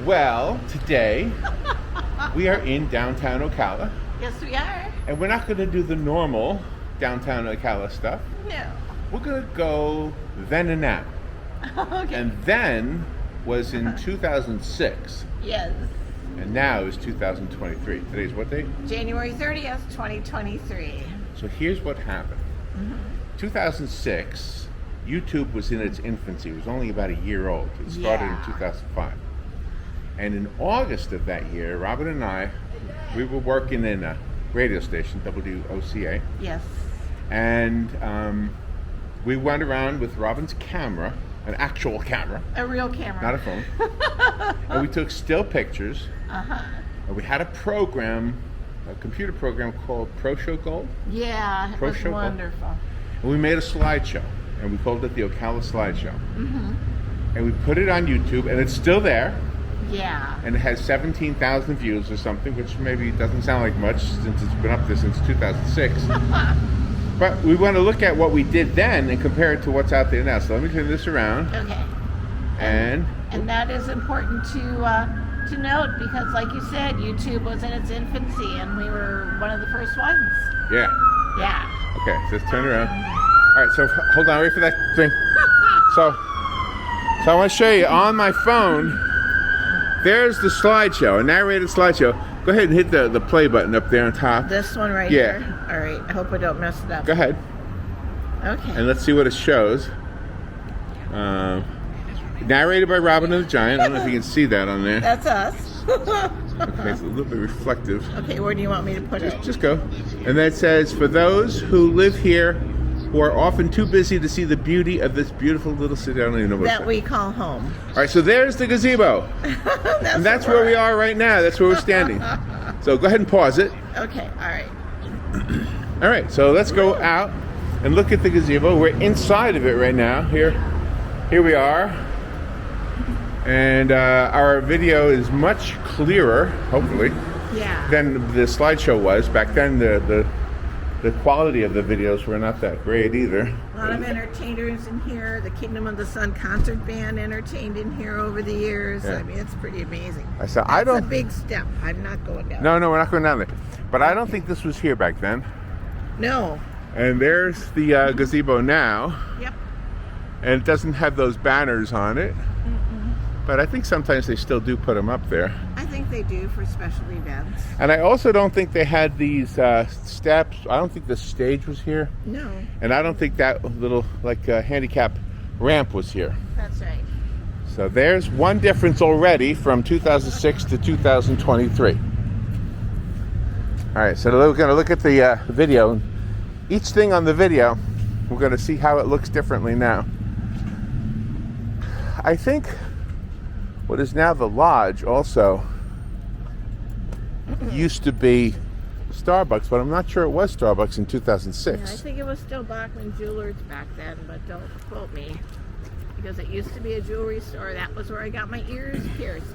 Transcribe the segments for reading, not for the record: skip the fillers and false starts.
Well, today we are in downtown Ocala, Yes, we are. and we're not going to do the normal downtown Ocala stuff. No. We're going to go then and now. Okay. And then was in 2006, Yes. and now is 2023. Today's what date? January 30th, 2023. So here's what happened. 2006, YouTube was in its infancy. It was only about a year old. It started in 2005. And in August of that year, Robin and I, we were working in a radio station, WOCA, Yes. and we went around with Robin's camera, an actual camera, A real camera. not a phone, and we took still pictures. And we had a program, a computer program called Show Gold, Yeah, it was Show Gold. wonderful. And we made a slideshow, and we called it the Ocala Slideshow. And we put it on YouTube, and it's still there. Yeah. And it has 17,000 views or something, which maybe doesn't sound like much since it's been up there since 2006. But we want to look at what we did then and compare it to what's out there now. So let me turn this around. Okay. And that is important to note because, like you said, YouTube was in its infancy, and we were one of the first ones. yeah. Yeah. Okay, so let's turn around. All right, so hold on, wait for that thing. So I want to show you on my phone. There's the slideshow, a narrated slideshow. Go ahead and hit the play button up there on top. This one right Yeah. here. All right. I hope I don't mess it up. Go ahead, Okay. and let's see what it shows. Narrated by Robin and the Giant. I don't know if you can see that on there. That's us. Okay, it's a little bit reflective. Okay, where do you want me to put it? Just go. And then it says, for those who live here who are often too busy to see the beauty of this beautiful little city. I don't even know what That we call home. All right, so there's the gazebo. And that's where we are right now. That's where we're standing. So go ahead and pause it. Okay, all right. All right, so let's go out and look at the gazebo. We're inside of it right now. Here we are. And our video is much clearer, hopefully, Yeah. than the slideshow was. Back then, the quality of the videos were not that great either. A lot of entertainers in here. The Kingdom of the Sun concert band entertained in here over the years. Yeah. I mean, it's pretty amazing. I said, That's a big step. I'm not going down. No, we're not going down there. But I don't think this was here back then. No. And there's the gazebo now. Yep. And it doesn't have those banners on it. But I think sometimes they still do put them up there. I think they do for special events. And I also don't think they had these steps. I don't think the stage was here. No. And I don't think that little, handicap ramp was here. That's right. So there's one difference already from 2006 to 2023. All right, so we're going to look at the video. Each thing on the video, we're going to see how it looks differently now. I think what is now the lodge also used to be Starbucks, but I'm not sure it was Starbucks in 2006. Yeah, I think it was still Bachman Jewelers back then, but don't quote me. Because it used to be a jewelry store. That was where I got my ears pierced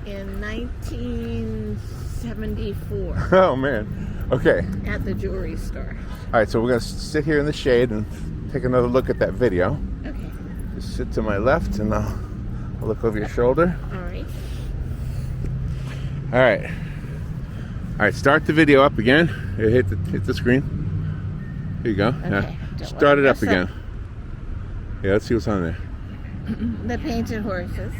in 1974 Oh man. Okay. at the jewelry store. All right, so we're going to sit here in the shade and take another look at that video. Okay. Just sit to my left and I'll look over your shoulder. All right. All right. All right, start the video up again. Hit the screen. Here you go. Okay. Start it up again. Yeah, let's see what's on there. The painted horses.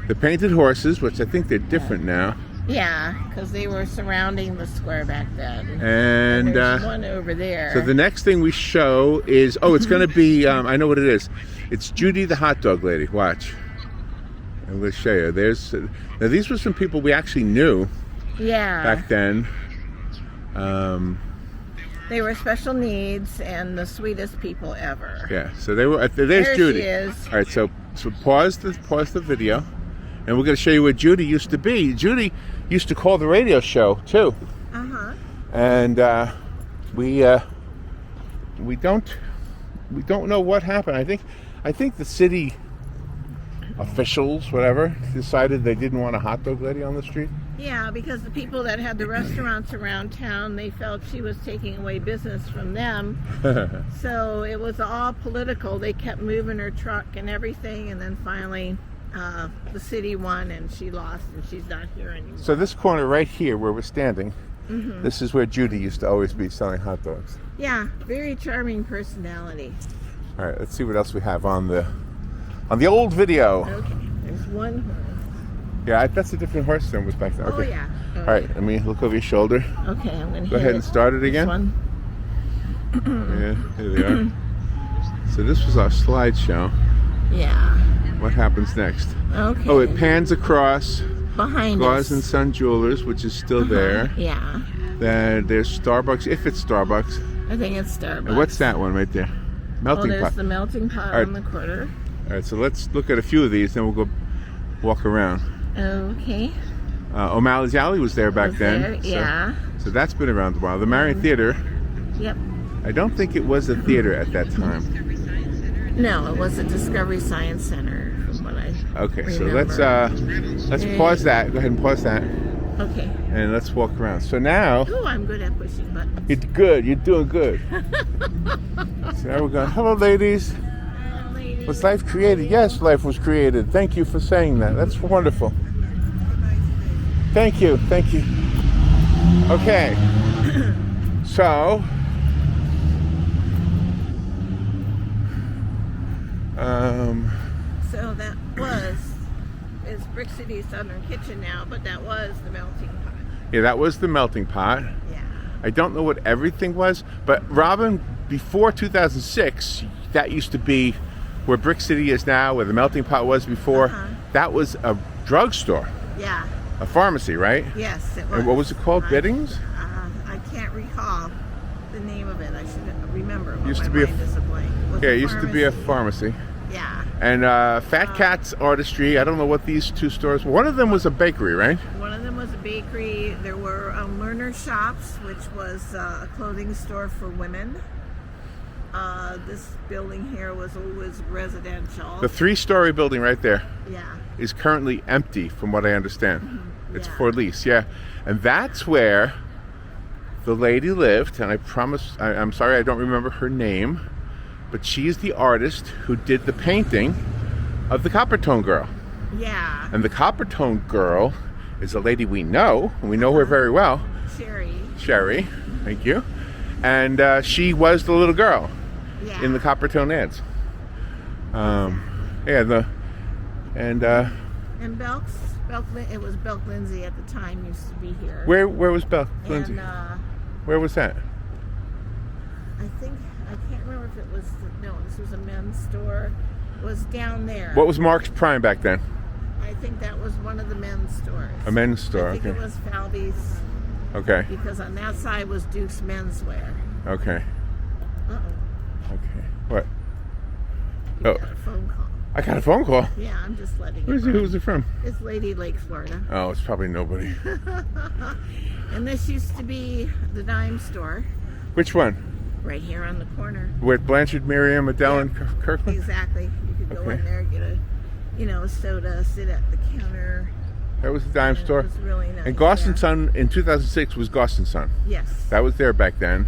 The painted horses, which I think they're different now. Yeah, because they were surrounding the square back then. And there's one over there. so the next thing we show is, it's going to be, I know what it is. It's Judy the hot dog lady. Watch. I'm going to show you. Now these were some people we actually knew back then. They were special needs and the sweetest people ever. Yeah, so they were. There's There Judy. she is. All right, so pause the video, and we're going to show you what Judy used to be. Judy used to call the radio show too, and we don't know what happened. I think the city officials, whatever, decided they didn't want a hot dog lady on the street. Yeah, because the people that had the restaurants around town, they felt she was taking away business from them. So it was all political. They kept moving her truck and everything, and then finally the city won and she lost and she's not here anymore. So this corner right here where we're standing, this is where Judy used to always be selling hot dogs. Yeah, very charming personality. All right, let's see what else we have on the old video. Okay, there's one horse. Yeah, that's a different horse than was back then. Okay. Oh yeah. All right, let me look over your shoulder. Okay, I'm gonna Go ahead and start it again. This one. Yeah, here they are. So this was our slideshow. Yeah. What happens next? Okay. Oh, it pans across behind Claus us. and Son Jewelers, which is still there. Yeah. Then there's Starbucks, if it's Starbucks. I think it's Starbucks. And what's that one right there? Melting there's pot. the melting pot All right. on the corner. All right, so let's look at a few of these, then we'll go walk around. Okay. O'Malley's Alley was there back Was then. there? Yeah. So that's been around a while. The Marion Theater, Yep. I don't think it was a theater at that time. No, it was a Discovery Science Center, from what I Okay, so remember. let's pause that. Go ahead and pause that, Okay. and let's walk around. So now Oh, I'm good at pushing buttons. you're good. You're doing good. So now we're going. Hello, ladies. Lady. Was life created? Yes, life was created. Thank you for saying that. That's wonderful. Thank you. Thank you. Okay. So. So that is Brick City Southern Kitchen now, but that was the melting pot. Yeah, that was the melting pot. Yeah. I don't know what everything was, but Robin, before 2006, that used to be where Brick City is now, where the melting pot was before. That was a drugstore, Yeah. a pharmacy, right? Yes, it was. And what was it called? Biddings? I can't recall the name of it. I should remember. But Used my to be a- mind is a blank. Was Yeah, it it used to be a pharmacy. Yeah. And Fat Cat's Artistry. I don't know what these two stores were. One of them was a bakery, right? One of them was a bakery. There were Learner Shops, which was a clothing store for women. This building here was always residential. The 3-story building right there Yeah. is currently empty, from what I understand. It's Yeah. for lease, yeah. And that's where the lady lived, and I promise, I'm sorry I don't remember her name, but she's the artist who did the painting of the Coppertone Girl. Yeah. And the Coppertone Girl is a lady we know, and we know her very well. Sherry, thank you. And she was the little girl Yeah. in the Coppertone ads. And Belk's, it was Belk Lindsay at the time used to be here. where was Belle Lindsay? And Where was that? I can't remember if it was, this was a men's store. It was down there. What was Mark's Prime back then? I think that was one of the men's stores. A men's store, I think okay. it was Falvey's, Okay, because on that side was Duke's Menswear. okay, Uh-oh. okay. What? You Oh. got a phone call. I got a phone call. Yeah, I'm just letting Who's it it from? It's Lady Lake, Florida. Oh, it's probably nobody. And this used to be the dime store Which one? right here on the corner. With Blanchard, Miriam, Adele, and Kirkland? Exactly. You could go Okay. in there, get a soda, sit at the counter. That was the dime And store. It was really nice. And Goss and yeah. Son in 2006 was Goss and Son. Yes. That was there back then.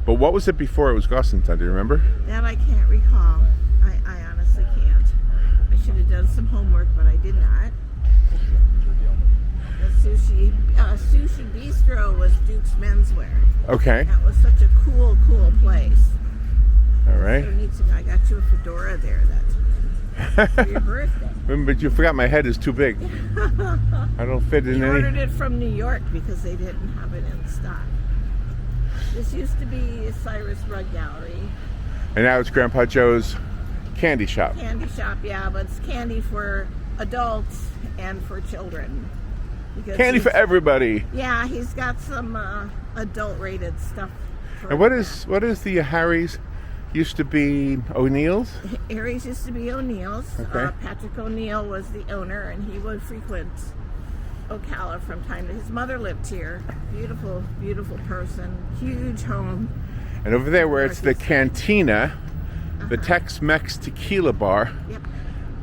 But what was it before it was Goss and Son? Do you remember? That I can't recall. I honestly can't. I should have done some homework, but I did not. The Sushi Bistro was Duke's Menswear. Okay. That was such a cool place. All right. So neat to, I got you a fedora there for your birthday. But you forgot my head is too big. I don't fit in We any. ordered it from New York because they didn't have it in stock. This used to be Cyrus Rug Gallery. And now it's Grandpa Joe's candy shop. Candy shop, yeah, but it's candy for adults and for children. Because Candy for everybody. Yeah, he's got some adult-rated stuff. And what is the Harry's? Used to be O'Neill's? Aries used to be O'Neill's. Okay. Patrick O'Neill was the owner, and he would frequent Ocala from time to. His mother lived here. Beautiful, beautiful person. Huge home. And over there where it's the Cantina, the Tex-Mex Tequila Bar, Yep.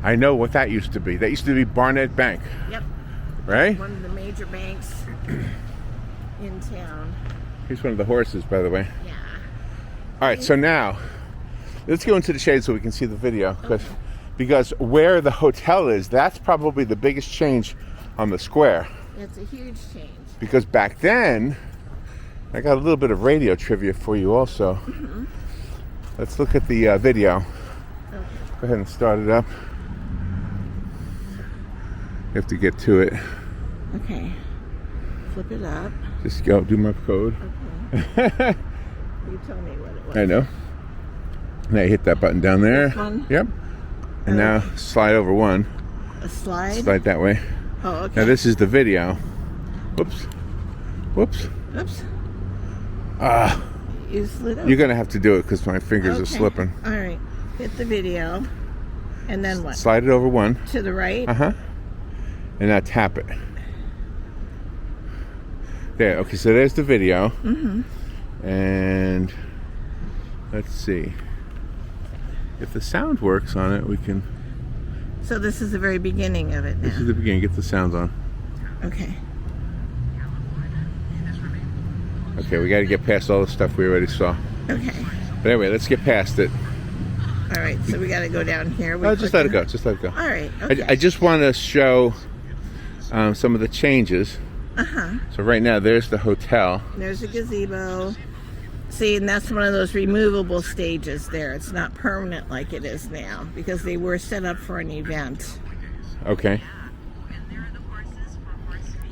I know what that used to be. That used to be Barnett Bank, Yep. right? One of the major banks in town. Here's one of the horses, by the way. Yeah. All right, so now let's go into the shade so we can see the video. because where the hotel is, that's probably the biggest change on the square. It's a huge change. Because back then, I got a little bit of radio trivia for you also. Mm-hmm. Let's look at the video. Okay. Go ahead and start it up. You have to get to it. Okay. Flip it up. Just go do my code. Okay. You tell me what it was. I know. Now you hit that button down there. This one? Yep. And now slide over one. A slide? Slide that way. Oh, okay. Now this is the video. Whoops. Whoops. Oops. Ah. You slid up. You're going to have to do it because my fingers are Okay. slipping. All right. Hit the video. And then what? Slide it over one. To the right? Uh-huh. And now tap it. There. Okay, so there's the video. Mm-hmm. And let's see. If the sound works on it, we can... So this is the very beginning of it now. This is the beginning. Get the sounds on. Okay. Okay, we got to get past all the stuff we already saw. Okay. But anyway, let's get past it. All right, so we got to go down here. Oh, just let it go. Just let it go. All right. Okay. I just want to show some of the changes. Uh-huh. So right now, there's the hotel. There's a gazebo. See, and that's one of those removable stages there. It's not permanent like it is now because they were set up for an event. Okay.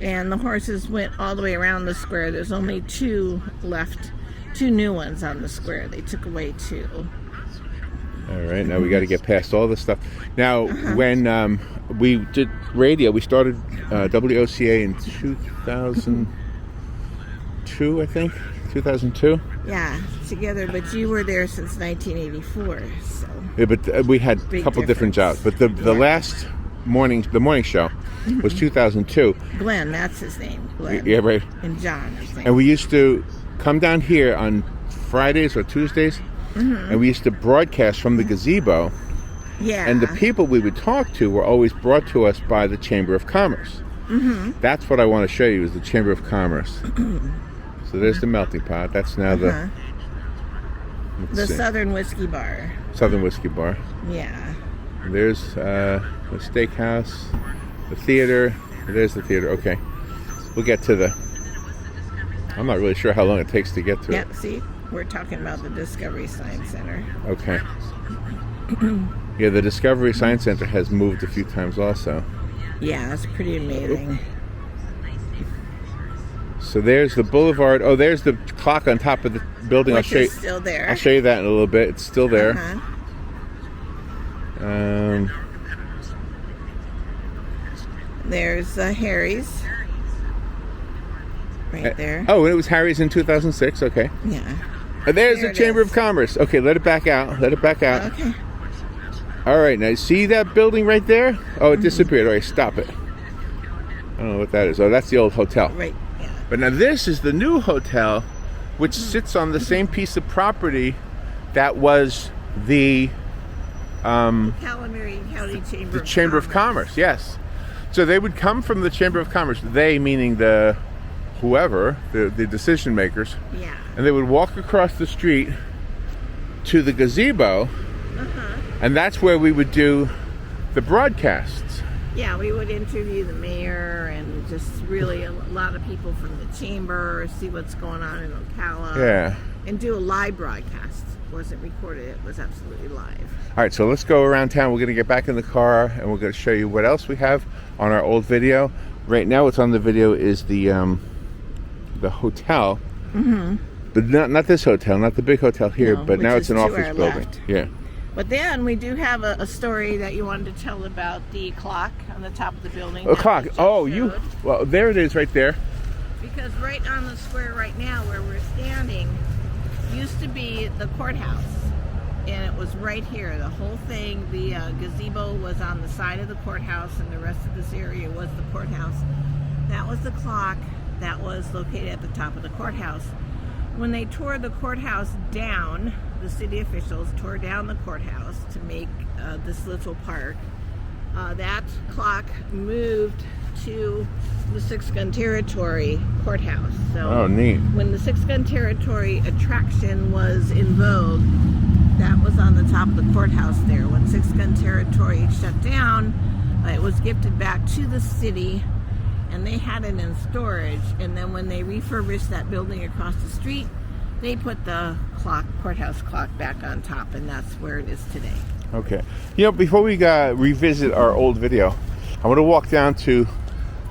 And the horses went all the way around the square. There's only two left, two new ones on the square. They took away two. All right, now we got to get past all this stuff. Now, when we did radio, we started WOCA in 2002, I think. 2002? Yeah, together, but you were there since 1984, so. Yeah, but we had a Big couple different jobs. difference. But the last morning show was 2002. Glenn, that's his name, Glenn. Yeah, right. And John, I think. And we used to come down here on Fridays or Tuesdays, and we used to broadcast from the gazebo. Yeah. And the people we would talk to were always brought to us by the Chamber of Commerce. That's what I want to show you is the Chamber of Commerce. So there's the melting pot. That's now the the Southern Whiskey Bar. Southern Whiskey Bar. Yeah. There's the steakhouse, the theater. There's the theater. Okay. We'll get to the... I'm not really sure how long it takes to get to it. Yep, see? We're talking about the Discovery Science Center. Okay. Yeah, the Discovery Science Center has moved a few times also. Yeah, that's pretty amazing. So there's the boulevard. Oh, there's the clock on top of the building. Which is still there. I'll show you that in a little bit. It's still there. There's Harry's. Right there. Oh, it was Harry's in 2006. Okay. Yeah. And there's There the it Chamber is. of Commerce. Okay, let it back out. Let it back out. Okay. All right, now see that building right there? Oh, it disappeared. All right, stop it. I don't know what that is. Oh, that's the old hotel. Right. Yeah. But now this is the new hotel, which sits on the same piece of property that was the Calamari County Chamber. the Chamber of Commerce. Yes. So they would come from the Chamber of Commerce. They meaning the whoever, the decision makers. Yeah. And they would walk across the street to the gazebo, and that's where we would do the broadcasts. Yeah, we would interview the mayor and just really a lot of people from the chamber, see what's going on in Ocala. Yeah. And do a live broadcast. It wasn't recorded, it was absolutely live. All right, so let's go around town. We're going to get back in the car, and we're going to show you what else we have on our old video. Right now, what's on the video is the hotel. But not this hotel, not the big hotel here, No, but now which it's an is to office our building. left. Yeah. But then we do have a story that you wanted to tell about the clock on the top of the building. A that clock. we just Oh, you. showed. Well, there it is, right there. Because right on the square right now where we're standing used to be the courthouse. And it was right here. The whole thing, the gazebo was on the side of the courthouse and the rest of this area was the courthouse. That was the clock that was located at the top of the courthouse. When they tore the courthouse down, the city officials tore down the courthouse to make this little park. That clock moved to the Six Gun Territory courthouse. So Oh, neat. when the Six Gun Territory attraction was in vogue, that was on the top of the courthouse there. When Six Gun Territory shut down, it was gifted back to the city, and they had it in storage. And then when they refurbished that building across the street, they put the courthouse clock back on top, and that's where it is today. Okay. You know, before we revisit our old video, I want to walk down to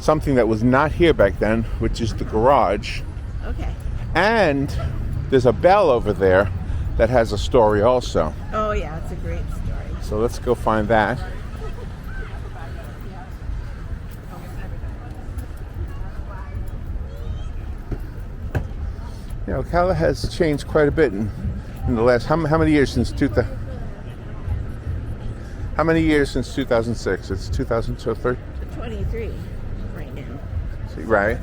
something that was not here back then, which is the garage. Okay. And there's a bell over there that has a story also. Oh yeah, it's a great story. So let's go find that. You know, Ocala has changed quite a bit in the last, how many years since 2000? How many years since 2006? It's 2023? 23 right now. Right?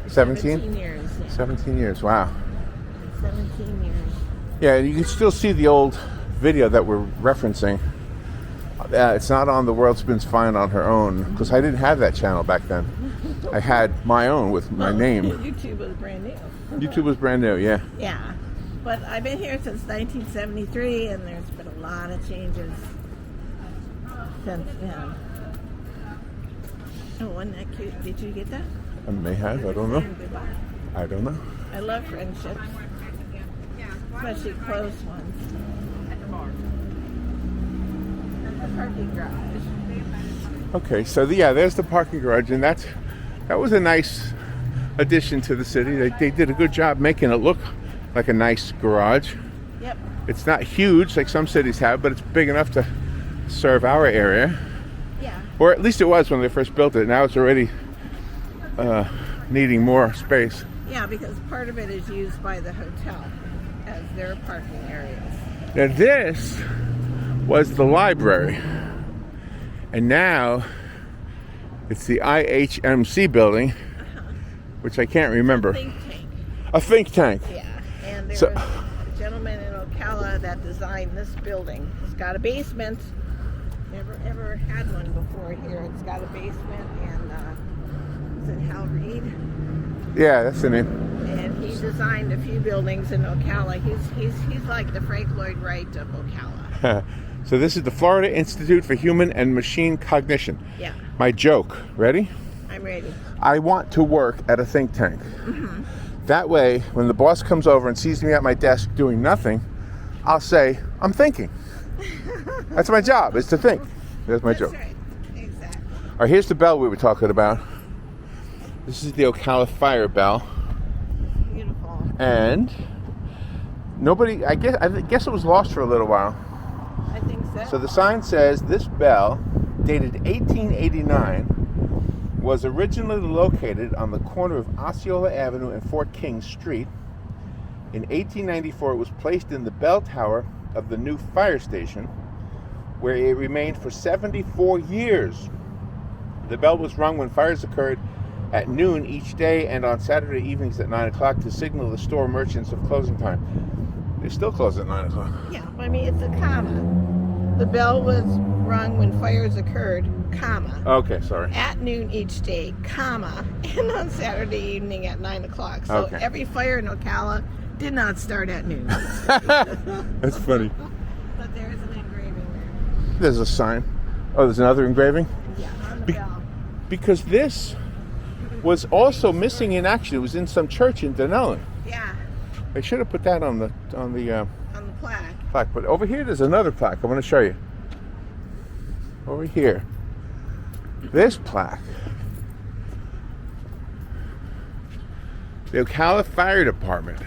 17? 17 years. Yeah. 17 years, wow. 17 years. Yeah, you can still see the old video that we're referencing. It's not on The World Spins Fine on her own, because I didn't have that channel back then. I had my own with my name. YouTube was brand new. YouTube was brand new, yeah. Yeah. But I've been here since 1973, and there's been a lot of changes since then. Oh, wasn't that cute? Did you get that? I may have, I don't know. Goodbye. I don't know. I love friendships, especially close ones. And the parking garage. Okay, so there's the parking garage, and that was a nice addition to the city. They did a good job making it look like a nice garage. Yep. It's not huge like some cities have, but it's big enough to serve our area. Yeah. Or at least it was when they first built it. Now it's already needing more space. Yeah, because part of it is used by the hotel as their parking areas. Now this was the library, and now it's the IHMC building, which I can't remember. Think tank. A think tank. Yeah, and there So- was a gentleman in Ocala that designed this building. It's got a basement. Never ever had one before here. It's got a basement, and is it Hal Reed? Yeah, that's the name. And he designed a few buildings in Ocala. He's like the Frank Lloyd Wright of Ocala. So this is the Florida Institute for Human and Machine Cognition. Yeah, My joke, ready? I'm ready. I want to work at a think tank. That way, when the boss comes over and sees me at my desk doing nothing, I'll say, I'm thinking. That's my job, is to think. That's my joke. That's right. Exactly. All right, here's the bell we were talking about. This is the Ocala Fire Bell. Beautiful. And nobody, I guess it was lost for a little while. I think so. So the sign says this bell, dated 1889, was originally located on the corner of Osceola Avenue and Fort King Street. In 1894, it was placed in the bell tower of the new fire station, where it remained for 74 years. The bell was rung when fires occurred at noon each day and on Saturday evenings at 9 o'clock to signal the store merchants of closing time. They still close at 9 o'clock. Yeah, I mean, it's a comma. The bell was rung when fires occurred, comma. Okay, sorry. At noon each day, comma, and on Saturday evening at 9 o'clock. So Okay. every fire in Ocala did not start at noon. That's funny. But there's an engraving there. There's a sign. Oh, there's another engraving? Yeah, on the Be- bell. Because this was also missing in action. It was in some church in Dunellen. Yeah, They should have put that on the on the plaque. plaque. But over here, there's another plaque. I want to show you. Over here, this plaque. The Ocala Fire Department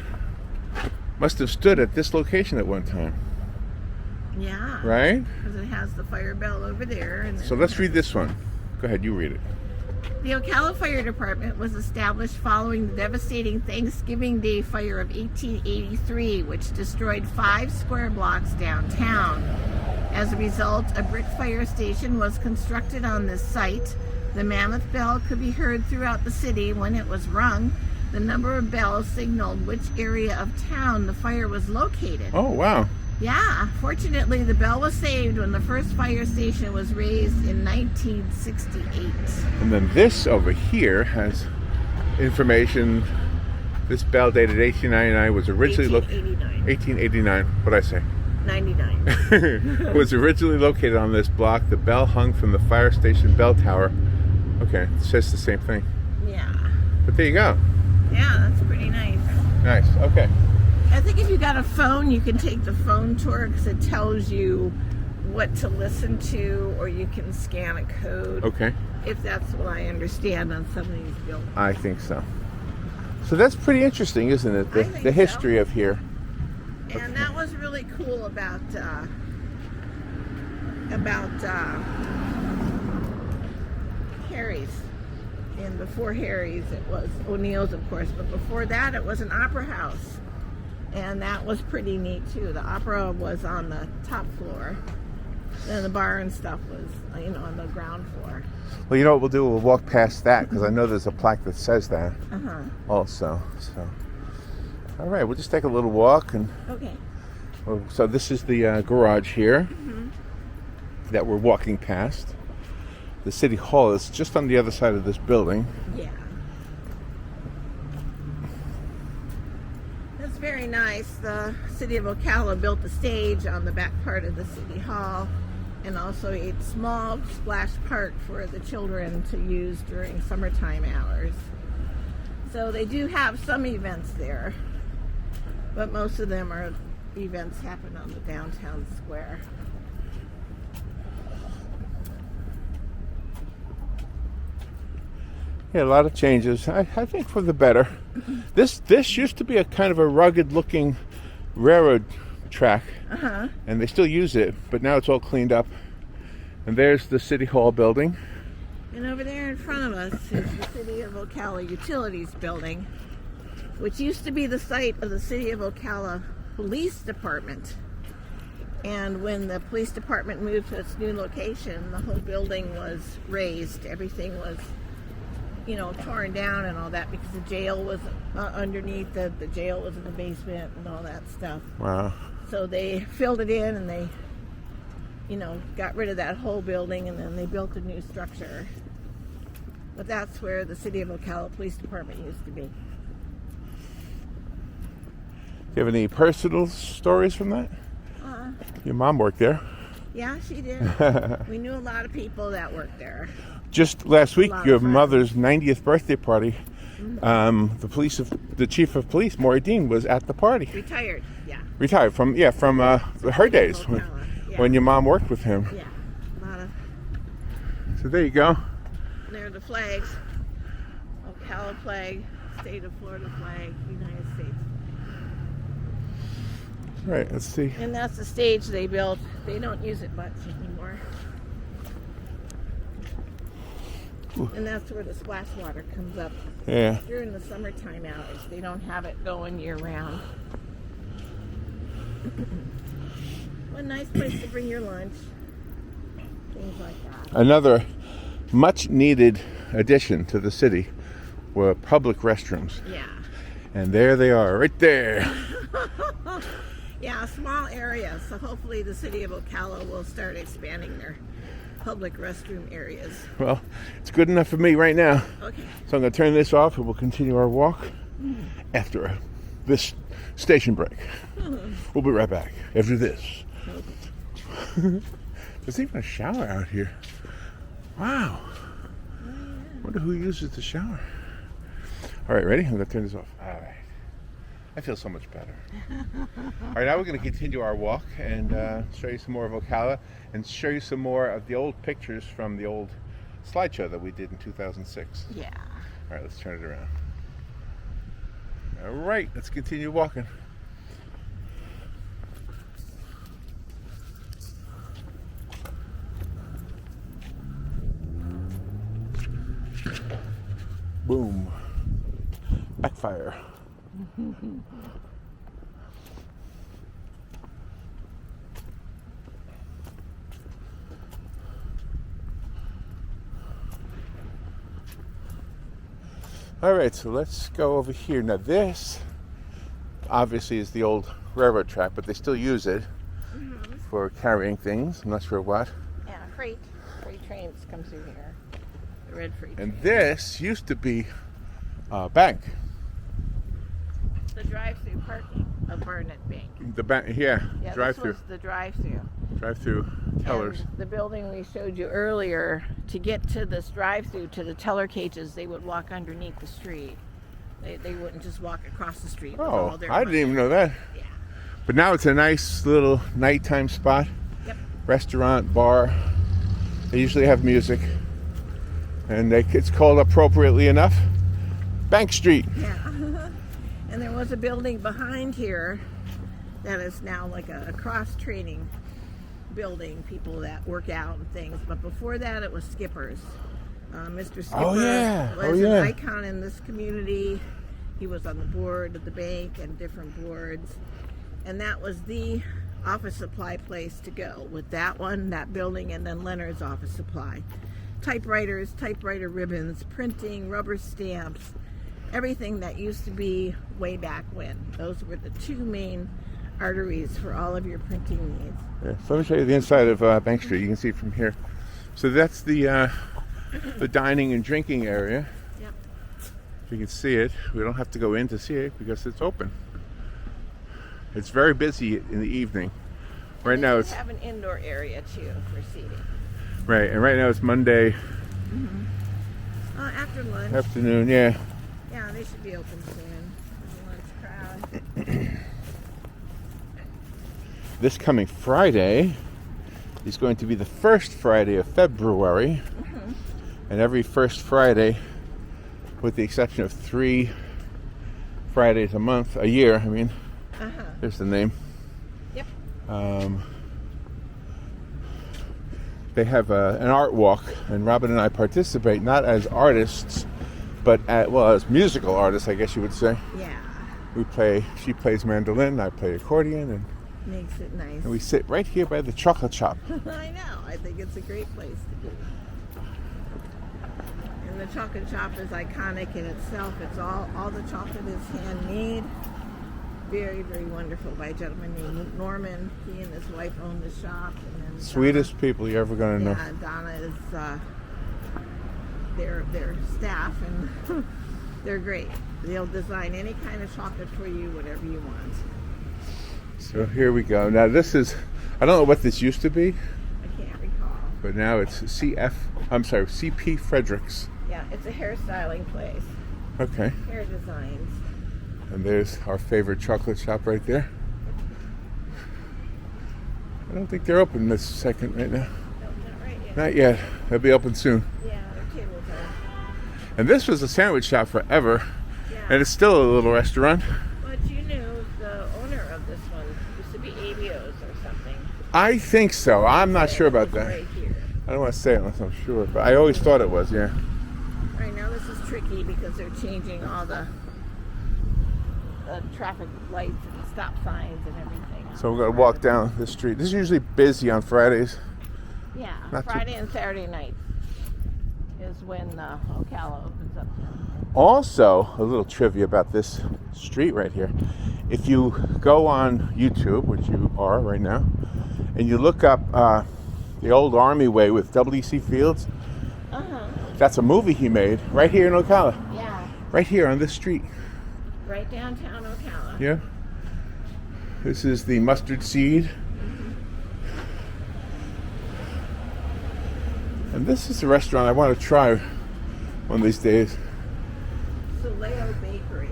must have stood at this location at one time, Yeah. right? Because it has the fire bell over there. And So let's read this one. Go ahead, you read it. The Ocala Fire Department was established following the devastating Thanksgiving Day fire of 1883, which destroyed 5 square blocks downtown. As a result, a brick fire station was constructed on this site. The mammoth bell could be heard throughout the city when it was rung. The number of bells signaled which area of town the fire was located. Oh, wow. Yeah, fortunately the bell was saved when the first fire station was raised in 1968. And then this over here has information. This bell dated 1899 was originally 1889. 1889. What'd I say? $8.99. Was originally located on this block. The bell hung from the fire station bell tower. Okay, it says the same thing. Yeah. But there you go. Yeah, that's pretty nice. Nice. Okay. I think if you got a phone, you can take the phone tour because it tells you what to listen to, or you can scan a code. Okay. If that's what I understand on some of these buildings. I think so. So that's pretty interesting, isn't it? The history of here. And that was really cool about Harry's. And before Harry's, it was O'Neill's, of course. But before that, it was an opera house. And that was pretty neat, too. The opera was on the top floor. Then the bar and stuff was, on the ground floor. Well, you know what we'll do? We'll walk past that because I know there's a plaque that says that also. So, all right, we'll just take a little walk. And okay. So this is the garage here that we're walking past. The city hall is just on the other side of this building. Yeah. That's very nice. The city of Ocala built a stage on the back part of the city hall, and also a small splash park for the children to use during summertime hours. So they do have some events there, but most of them are events happen on the downtown square. Yeah, a lot of changes. I think for the better. This used to be a kind of a rugged looking railroad track, and they still use it, but now it's all cleaned up. And there's the City Hall building. And over there in front of us is the City of Ocala Utilities building, which used to be the site of the City of Ocala Police Department. And when the police department moved to its new location, the whole building was razed. Everything was, torn down and all that, because the jail was underneath. The jail was in the basement and all that stuff. Wow. So they filled it in and they, got rid of that whole building, and then they built a new structure. But that's where the City of Ocala Police Department used to be. Do you have any personal stories from that? Your mom worked there. Yeah, she did. We knew a lot of people that worked there. Just last week, your mother's 90th birthday party, the chief of police, Maury Dean, was at the party. Retired, yeah. Retired from her days when your mom worked with him. Yeah, a lot of. So there you go. There are the flags. Ocala flag, state of Florida flag, United States. All right, let's see. And that's the stage they built. They don't use it much anymore. Ooh. And that's where the splash water comes up. Yeah. During the summertime hours. They don't have it going year round. What a nice place to bring your lunch. Things like that. Another much needed addition to the city were public restrooms. Yeah. And there they are, right there. Yeah, a small area. So hopefully the city of Ocala will start expanding their public restroom areas. Well, it's good enough for me right now. Okay. So I'm going to turn this off and we'll continue our walk after this station break. We'll be right back after this. Okay. There's even a shower out here. Wow. Wonder who uses the shower. All right, ready? I'm going to turn this off. All right. I feel so much better. All right, now we're going to continue our walk and show you some more of Ocala and show you some more of the old pictures from the old slideshow that we did in 2006. Yeah. All right, let's turn it around. All right, let's continue walking. Boom. Backfire. All right, so let's go over here. Now this obviously is the old railroad track, but they still use it for carrying things. I'm not sure what. Yeah, freight trains come through here. The red freight And train. this used to be a bank. The drive-through parking. of Barnett Bank. The bank, yeah, Yeah, drive-through. this was the drive-through. Drive-through tellers. And the building we showed you earlier, to get to this drive-through, to the teller cages, they would walk underneath the street. They wouldn't just walk across the street. With all Oh, their I didn't even know that. Yeah. But now it's a nice little nighttime spot. Yep. Restaurant, bar. They usually have music. And it's called, appropriately enough, Bank Street. Yeah. And there was a building behind here that is now like a cross-training building, people that work out and things. But before that, it was Skipper's. Mr. Skipper was an icon in this community. He was on the board of the bank and different boards. And that was the office supply place to go, with that one, that building, and then Leonard's Office Supply. Typewriters, typewriter ribbons, printing, rubber stamps, everything that used to be way back when. Those were the two main arteries for all of your printing needs. Yeah, so let me show you the inside of Bank Street. You can see it from here. So that's the dining and drinking area. Yep. If you can see it, we don't have to go in to see it because it's open. It's very busy in the evening. Right now it's have an indoor area too for seating. right, and right now it's Monday After lunch. afternoon. Yeah. Yeah, they should be open soon. There's a lunch crowd. This coming Friday is going to be the first Friday of February, and every first Friday, with the exception of 3 Fridays a year. I mean, there's the name. Yep. They have an art walk, and Robin and I participate not as artists, but as musical artists, I guess you would say. Yeah. She plays mandolin, I play accordion, and Makes it nice. we sit right here by the chocolate shop. I know. I think it's a great place to be. And the chocolate shop is iconic in itself. It's all the chocolate is handmade. Very, very wonderful, by a gentleman named Norman. He and his wife own the shop. And then Sweetest people you're ever going to know. Yeah, Donna is their staff, and they're great. They'll design any kind of chocolate for you, whatever you want. So here we go. Now this is, I don't know what this used to be, I can't recall. but now it's CP Fredericks. Yeah, it's a hairstyling place. Okay. Hair designs. And there's our favorite chocolate shop right there. I don't think they're open this second right now. No, not right yet. Not yet. They'll be open soon. Yeah, their tables are. And this was a sandwich shop forever. Yeah. And it's still a little restaurant. But you knew the owner of this one used to be Avios or something. I think so. I'm not sure about It's that. right here. I don't want to say it unless I'm sure. But I always thought it was, yeah. Right now this is tricky because they're changing all the traffic lights and stop signs and everything. So we're going to walk down the street. This is usually busy on Fridays. Yeah, Not too- Friday and Saturday nights is when Ocala opens up. Also, a little trivia about this street right here. If you go on YouTube, which you are right now, and you look up the old Army Way with W.C. Fields, that's a movie he made right here in Ocala. Yeah, Right here on this street. right downtown Ocala. Yeah. This is the Mustard Seed. And this is a restaurant I want to try one of these days. Soleo Bakery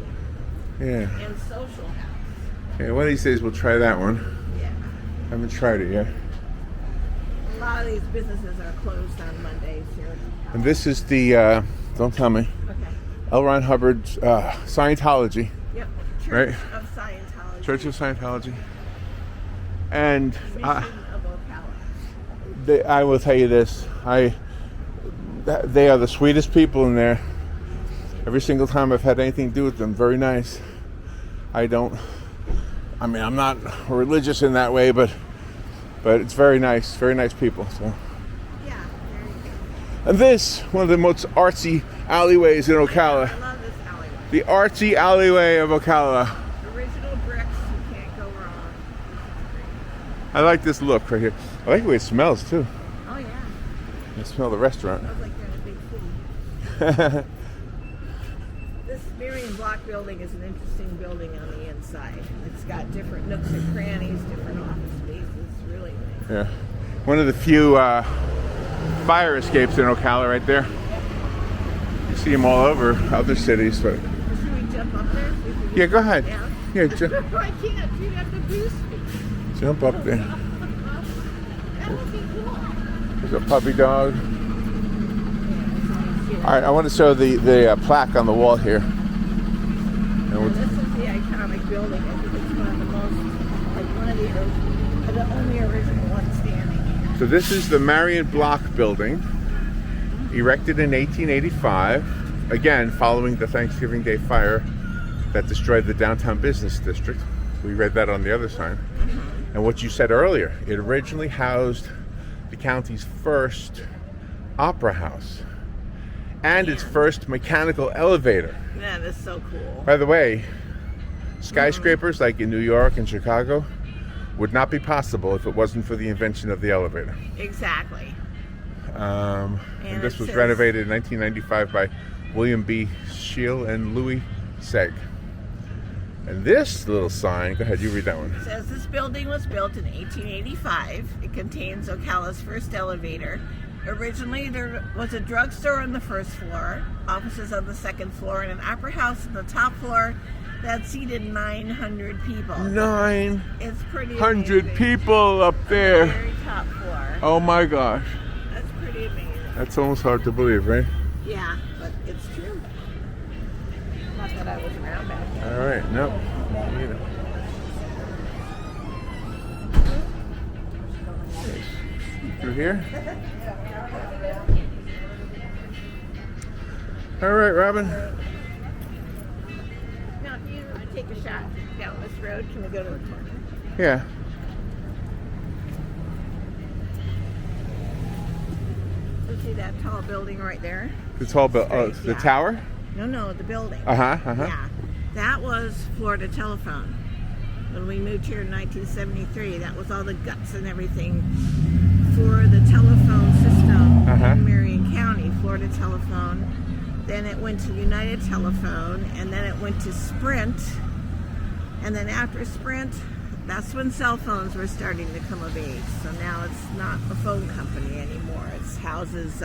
Yeah. and Social House. Yeah, one of these days we'll try that one. Yeah. Haven't tried it yet. A lot of these businesses are closed on Mondays here. And this is the, don't tell me, Okay. L. Ron Hubbard's Scientology. Yep. Church Right. of Scientology. Church of Scientology. And Mission of Ocala. I will tell you this. They are the sweetest people in there. Every single time I've had anything to do with them, very nice. I'm not religious in that way, but it's very nice people. So. Yeah, there you go. And this, one of the most artsy alleyways in Ocala. I love this alleyway. The artsy alleyway of Ocala. Original bricks, you can't go wrong. I like this look right here. I like the way it smells too. Oh yeah, I smell the restaurant. smells like you're in a big city. This Marion Block building is an interesting building on the inside. It's got different nooks and crannies, different office spaces. Really nice. Yeah. One of the few fire escapes in Ocala right there. You see them all over other cities, but... Should we jump up there? Yeah, go ahead. Down? Yeah, I can't. You'd have to boost me. jump up there. That would be cool. There's a puppy dog. All right, I want to show the plaque on the wall here. And this is the iconic building. I think it's one of the most, like one of the only original ones standing. So this is the Marion Block building, erected in 1885, again following the Thanksgiving Day fire that destroyed the downtown business district. We read that on the other side. And what you said earlier, it originally housed the county's first opera house and its first mechanical elevator. That is so cool. By the way, skyscrapers like in New York and Chicago would not be possible if it wasn't for the invention of the elevator. Exactly. And this was renovated in 1995 by William B. Scheel and Louis Segg. And this little sign, go ahead, you read that one. It says this building was built in 1885. It contains Ocala's first elevator. Originally, there was a drugstore on the first floor, offices on the second floor, and an opera house on the top floor that seated 900 people. 900 It's pretty amazing. People up there. Very top floor. Oh my gosh. That's pretty amazing. That's almost hard to believe, right? Yeah, but it's true. Not that I was around back then. All right, no. Through here? All right, Robin. Now, if you want to take a shot down this road, can we go to the corner? Yeah. So see that tall building right there? The tall building. The Yeah. tower? No, the building. Yeah. That was Florida Telephone. When we moved here in 1973, that was all the guts and everything for the telephone system in Marion County, Florida Telephone. Then it went to United Telephone, and then it went to Sprint. And then after Sprint, that's when cell phones were starting to come of age. So now it's not a phone company anymore. It houses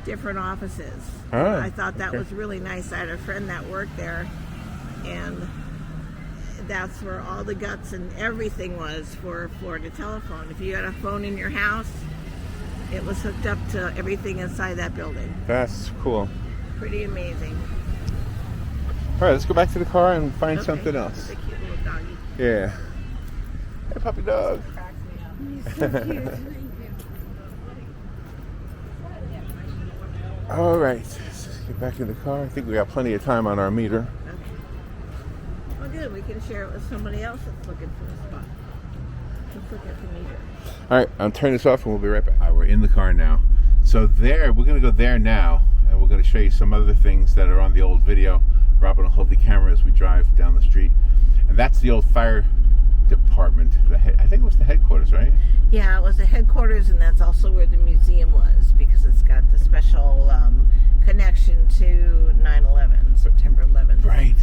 different offices. I thought that was really nice. I had a friend that worked there, and that's where all the guts and everything was for Florida Telephone. If you had a phone in your house, it was hooked up to everything inside that building. That's cool. Pretty amazing. All right, let's go back to the car and find something else. It's a cute little doggy. Yeah. Hey, puppy dog. Cracks me up. He's so cute. All right, let's get back in the car. I think we got plenty of time on our meter. Okay. Well, good. We can share it with somebody else that's looking for a spot. Let's look at the meter. All right, I'll turn this off and we'll be right back. All right, we're in the car now. So we're going to go there now, and we're going to show you some other things that are on the old video. Robin will hold the camera as we drive down the street. And that's the old fire department. I think it was the headquarters, right? Yeah, it was the headquarters, and that's also where the museum was, because it's got the special connection to 9/11, September 11th. Right.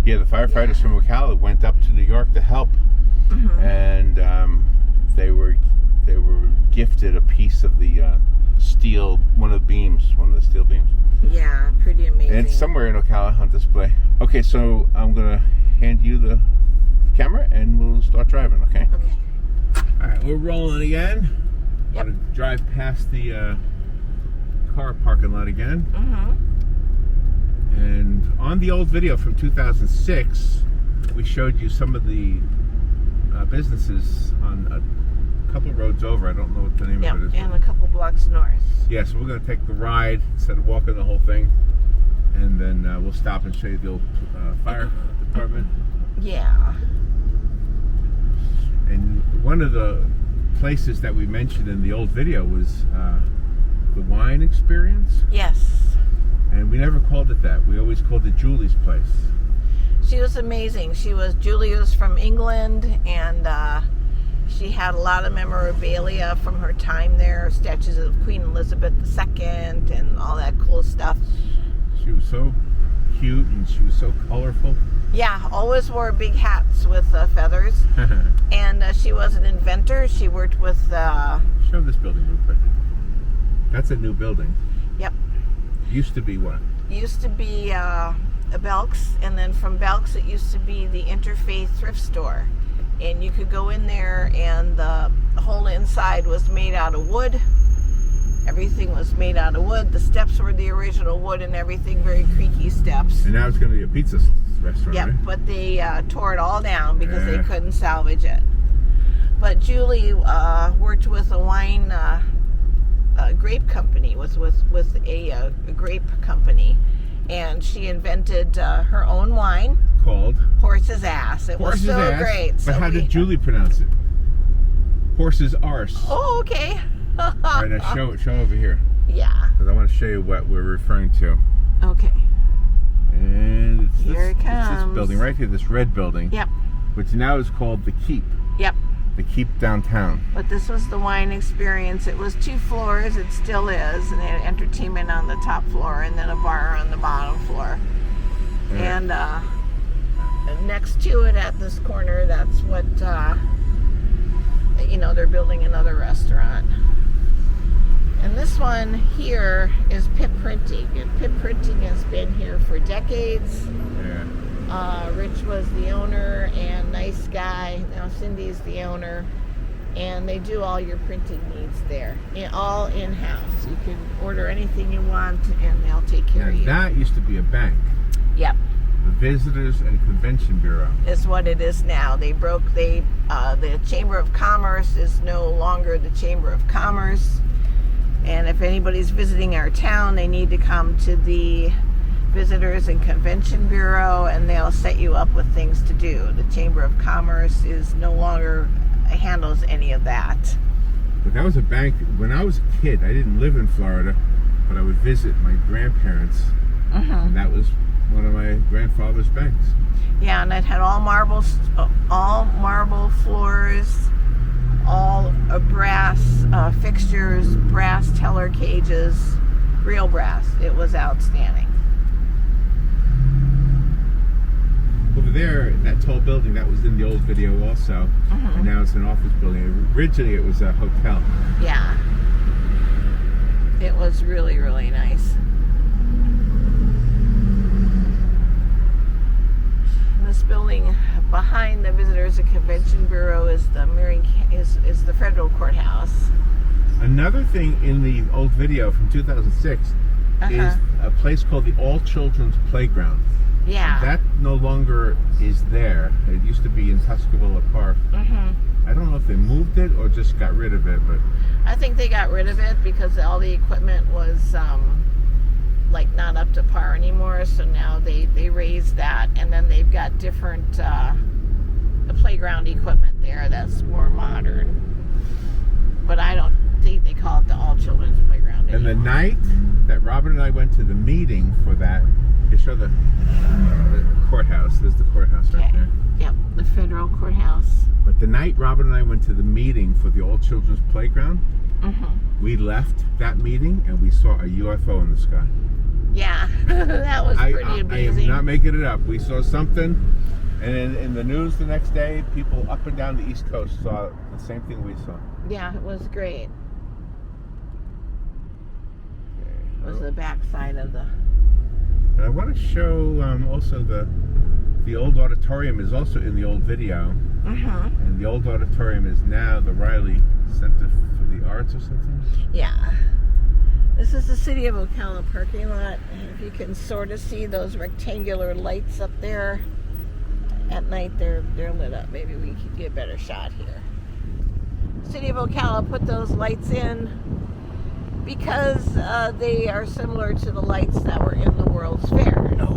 Yeah, the firefighters from Ocala went up to New York to help, and they were gifted a piece of the steel, one of the steel beams. Yeah, pretty amazing. And it's somewhere in Ocala on display. Okay, so I'm gonna hand you the camera and we'll start driving. Okay. Okay. All right, we're rolling again. Yep. I'm gonna drive past the car parking lot again. And on the old video from 2006, we showed you some of the businesses on a couple roads over. I don't know what the name of it is. And a couple blocks north. Yeah, so we're going to take the ride instead of walking the whole thing. And then we'll stop and show you the old fire department. Yeah. And one of the places that we mentioned in the old video was the wine experience. Yes. And we never called it that. We always called it Julie's place. She was amazing. Julie was from England, and she had a lot of memorabilia from her time there, statues of Queen Elizabeth II and all that cool stuff. She was so cute, and she was so colorful. Yeah, always wore big hats with feathers. And she was an inventor. She worked with... Show this building real quick. That's a new building. Yep. Used to be what? Used to be a Belk's, and then from Belk's it used to be the Interfaith Thrift Store. And you could go in there, and the whole inside was made out of wood. Everything was made out of wood. The steps were the original wood and everything, very creaky steps. And now it's going to be a pizza restaurant, Yep, right? but they tore it all down because they couldn't salvage it. But Julie worked with a wine grape company, with a grape company, and she invented her own wine Called? Horse's Ass. It was so great. But So how did Julie pronounce it? Horse's arse. Oh, okay. All right, now show over here. Yeah. Because I want to show you what we're referring to. Okay. And it's Here it it's this comes. building right here, this red building. Yep. Which now is called the Keep. Yep. The Keep downtown. But this was the wine experience. It was 2 floors. It still is. And they had entertainment on the top floor and then a bar on the bottom floor. Yeah. And next to it at this corner, that's what, they're building another restaurant. And this one here is Pip Printing. And Pip Printing has been here for decades. Yeah. Rich was the owner and nice guy. Now Cindy's the owner. And they do all your printing needs there. All in-house. You can order anything you want and they'll take care of you. That used to be a bank. Yep. The Visitors and Convention Bureau. Is what it is now. The Chamber of Commerce is no longer the Chamber of Commerce. And if anybody's visiting our town, they need to come to the Visitors and Convention Bureau and they'll set you up with things to do. The Chamber of Commerce is no longer handles any of that. But that was a bank. When I was a kid, I didn't live in Florida, but I would visit my grandparents. And that was one of my grandfather's banks. Yeah, and it had all marble floors, all brass fixtures, brass teller cages, real brass. It was outstanding. Over there, that tall building, that was in the old video also, and now it's an office building. Originally, it was a hotel. Yeah. It was really, really nice. This building behind the Visitors and Convention Bureau is is the federal courthouse. Another thing in the old video from 2006 is a place called the All Children's Playground. Yeah. That no longer is there. It used to be in Tuscaloosa Park. I don't know if they moved it or just got rid of it, but I think they got rid of it because all the equipment was not up to par anymore. So now they raised that, and then they've got different the playground equipment there that's more modern. But I don't think they call it the All Children's Playground anymore. And the night that Robert and I went to the meeting for that, they show the courthouse. There's the courthouse right there. Yep, the federal courthouse. But the night Robert and I went to the meeting for the All Children's Playground, we left that meeting and we saw a UFO in the sky. Yeah, that was pretty amazing. I am not making it up. We saw something, and in the news the next day, people up and down the East Coast saw the same thing we saw. Yeah, it was great. It was the back side of the... And I want to show also the old auditorium is also in the old video. And the old auditorium is now the Riley Center for the Arts or something. Yeah. This is the City of Ocala parking lot. If you can sort of see those rectangular lights up there. At night they're lit up. Maybe we could get a better shot here. City of Ocala put those lights in because they are similar to the lights that were in the World's Fair. No.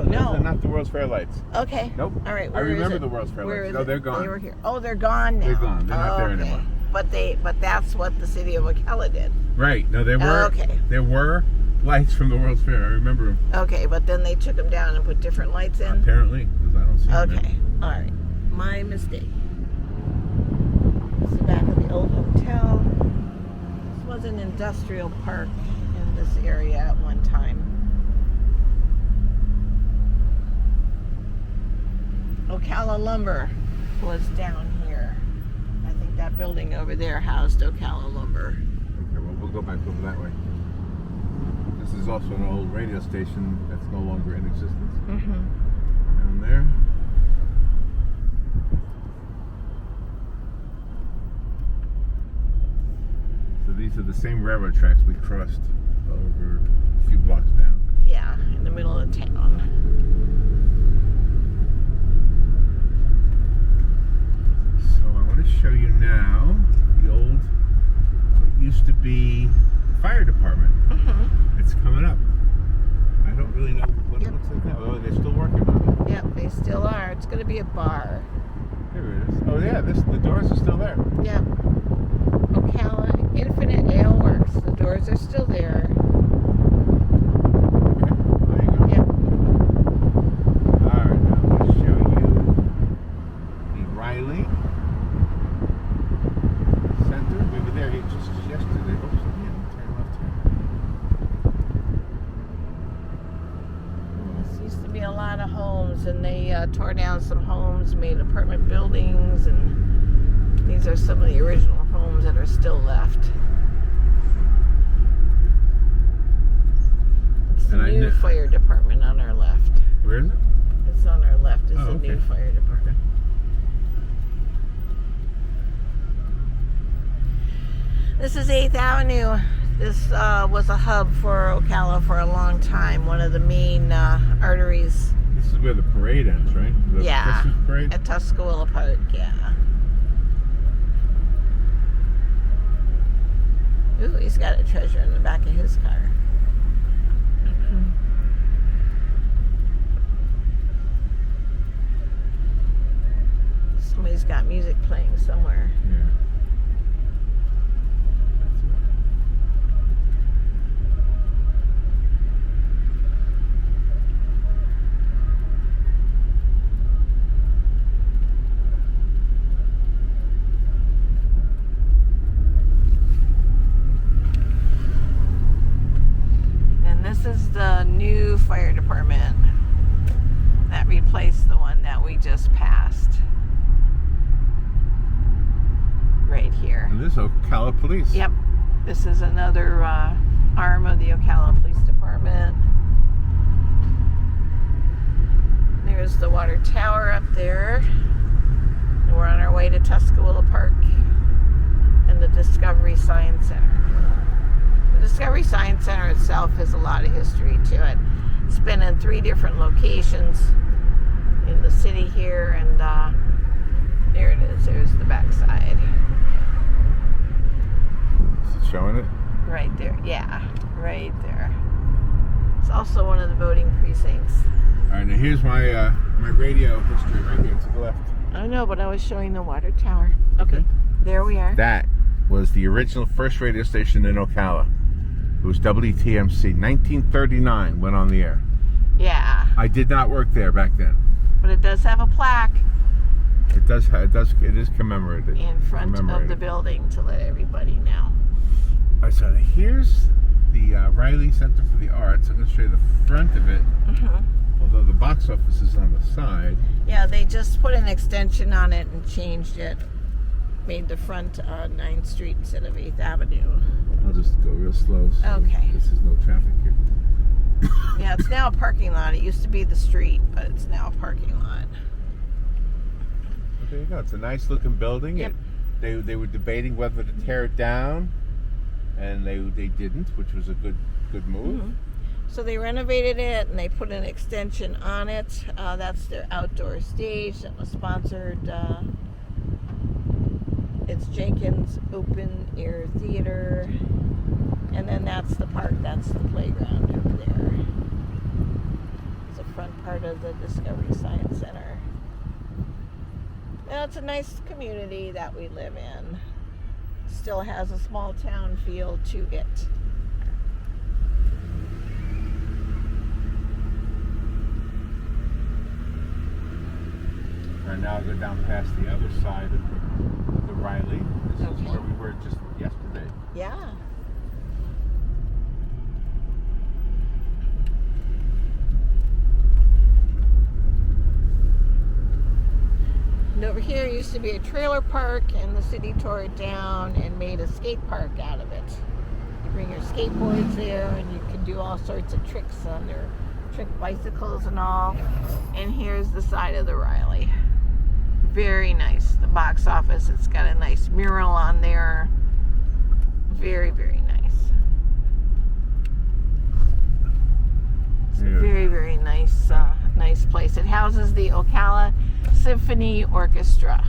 Those are not the World's Fair lights. Okay. Nope. All right. I remember the World's Fair lights. No, they're gone. They were here. Oh, they're gone now. They're gone. They're not there anymore. But that's what the City of Ocala did. Right. No, there were lights from the World's Fair. I remember them. Okay, but then they took them down and put different lights in? Apparently, because I don't see them. Okay. All right. My mistake. This is the back of the old hotel. This was an industrial park in this area at one time. Ocala Lumber was down here. I think that building over there housed Ocala Lumber. Okay, well, we'll go back over that way. This is also an old radio station that's no longer in existence. Down there. So these are the same railroad tracks we crossed over a few blocks down. Yeah, in the middle of town. So I want to show you now the old, what used to be the fire department. It's coming up. I don't really know what it looks like now. Oh, they're still working on it. Yep, they still are. It's going to be a bar. Here it is. Oh yeah, the doors are still there. Yep. Ocala Infinite Ale Works. The doors are still there. Okay, there you go. Yep. Alright, now I'm going to show you the Riley Center. We were there just yesterday. Oops, yeah, turn left here. This used to be a lot of homes, and they tore down some homes, made apartment buildings, and these are some of the original homes that are still left. It's the new fire department on our left. Where is it? It's on our left. It's the okay. new fire department. This is 8th Avenue. This was a hub for Ocala for a long time. One of the main arteries. This is where the parade ends, right? The Yeah, Christmas parade? at Tuscaloosa Park, yeah. Ooh, he's got a treasure in the back of his car. Somebody's got music playing somewhere. Yeah. That's right. And this is the new fire department that replaced the one that we just passed. Right here. And this is Ocala Police. Yep. This is another arm of the Ocala Police Department. There's the water tower up there. And we're on our way to Tuscaloosa Park and the Discovery Science Center. The Discovery Science Center itself has a lot of history to it. It's been in 3 different locations in the city here, and there it is. There's the backside. Is it showing it? Right there, yeah, right there. It's also one of the voting precincts. All right, now here's my my radio history right here to the left. I know, but I was showing the water tower. Okay, there we are. That was the original first radio station in Ocala. It was WTMC. 1939 went on the air. Yeah. I did not work there back then. But it does have a plaque It is commemorated. in front of the building to let everybody know. All right, so here's the Riley Center for the Arts. I'm going to show you the front of it. Although the box office is on the side. Yeah, they just put an extension on it and changed it. Made the front 9th Street instead of 8th Avenue. I'll just go real slow. So Okay. This is no traffic here. Yeah, it's now a parking lot. It used to be the street, but it's now a parking lot. There you go. It's a nice looking building. Yep. They were debating whether to tear it down, and they didn't, which was a good move. So they renovated it and they put an extension on it. That's their outdoor stage that was sponsored. It's Jenkins Open Air Theater. And then that's the park. That's the playground over there. It's the front part of the Discovery Science Center. Now, it's a nice community that we live in. Still has a small town feel to it. And now I'll go down past the other side of the Riley. This is where we were just yesterday. Yeah. here used to be a trailer park, and the city tore it down and made a skate park out of it. You bring your skateboards there, and you can do all sorts of tricks on their trick bicycles and all. And here's the side of the Riley. Very nice. The box office, it's got a nice mural on there. Very, very nice. It's a very, very nice, nice place. It houses the Ocala Symphony Orchestra.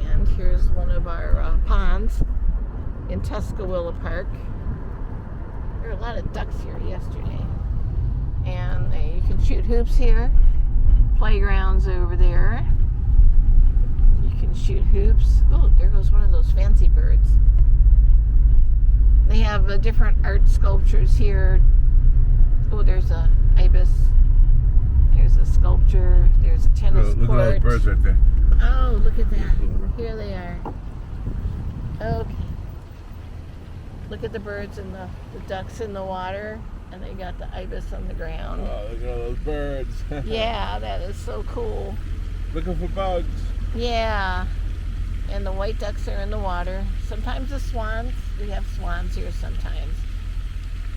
And here's one of our ponds in Tuscaloosa Park. There were a lot of ducks here yesterday. And you can shoot hoops here. Playgrounds over there. You can shoot hoops. Oh, there goes one of those fancy birds. They have different art sculptures here. Oh, there's a ibis. There's a sculpture. There's a tennis court. Look at all the birds right there. Oh, look at that. Here they are. Okay. Look at the birds and the ducks in the water. And they got the ibis on the ground. Oh, look at all those birds. Yeah, that is so cool. Looking for bugs. Yeah. And the white ducks are in the water. Sometimes the swans. We have swans here sometimes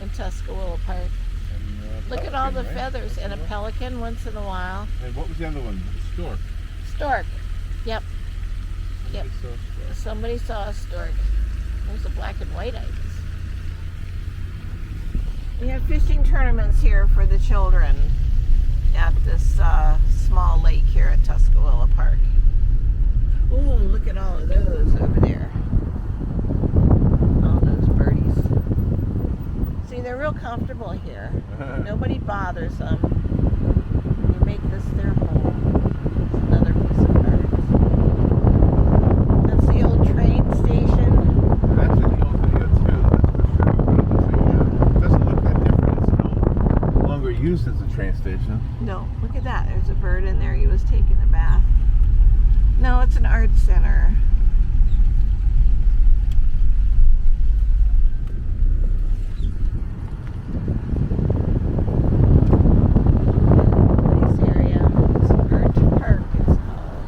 in Tuscaloosa Park. And, look at all the feathers. And a pelican once in a while. And what was the other one? Stork. Stork. Yep. Yep. Somebody saw a stork. Somebody saw a stork. There's a black and white ibis. We have fishing tournaments here for the children at this small lake here at Tuscaloosa Park. Oh, look at all of those over there. All those birdies. See, they're real comfortable here. Nobody bothers them. They make this their home. It's another piece of art. That's the old train station. That's in the old video too. It doesn't look that different. It's no longer used as a train station. No, look at that. There's a bird in there. He was taking a bath. No, it's an art center. Nice area. It's an art park, it's called.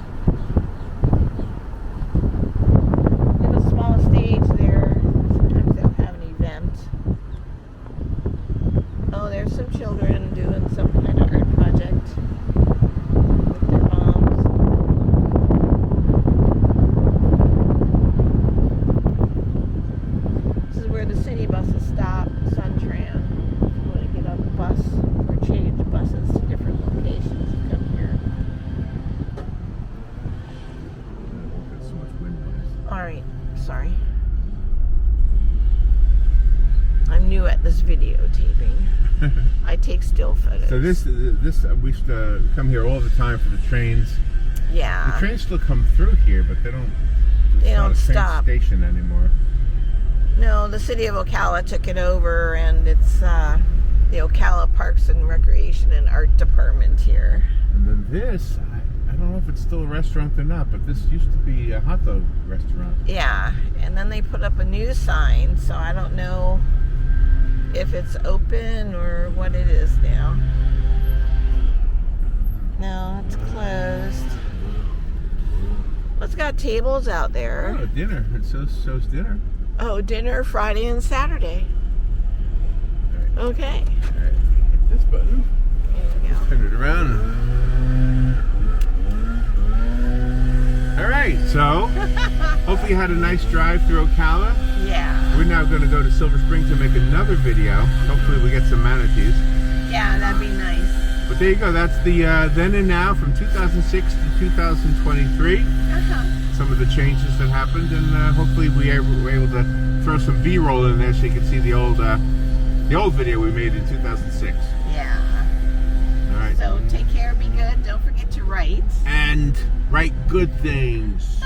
We have a small stage there. Sometimes they'll have an event. Oh, there's some children doing some kind of art project with their moms. This is where the city buses stop, Suntran. If you want to get on the bus or change buses to different locations, you come here. Got so much wind noise. Alright, sorry. I'm new at this videotaping. I take still photos. So this we used to come here all the time for the trains. Yeah. The trains still come through here, but they don't. They don't It's not a stop. train station anymore. No, the city of Ocala took it over, and it's the Ocala Parks and Recreation and Art Department here. And then this, I don't know if it's still a restaurant or not, but this used to be a hot dog restaurant. Yeah, and then they put up a new sign, so I don't know if it's open or what it is now. No, it's closed. Well, it's got tables out there. Oh, dinner. It shows dinner. Oh, dinner Friday and Saturday. All right. Okay. All right. Hit this button. There you go. Turn it around. All right. So, hopefully you had a nice drive through Ocala. Yeah. We're now going to go to Silver Spring to make another video. Hopefully we get some manatees. Yeah, that'd be nice. But there you go. That's the Then and Now from 2006 to 2023. Some of the changes that happened, and hopefully we were able to throw some B-roll in there so you can see the old video we made in 2006. Yeah. All right. So take care, be good. Don't forget to write. And write good things.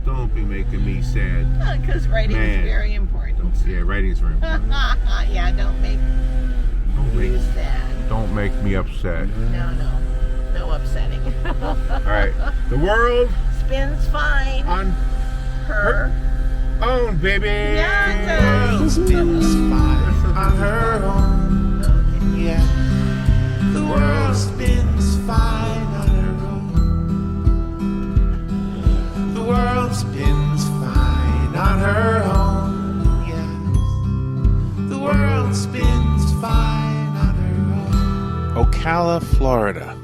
don't be making me sad. Because writing Man. is very important. Yeah, writing is very important. Yeah, don't make you sad. Don't make me upset. No upsetting. All right. The world Spins fine. on Her. own, baby. Yeah, it does. Spins fine On her own. Okay. yeah. The world spins fine Ocala, Florida.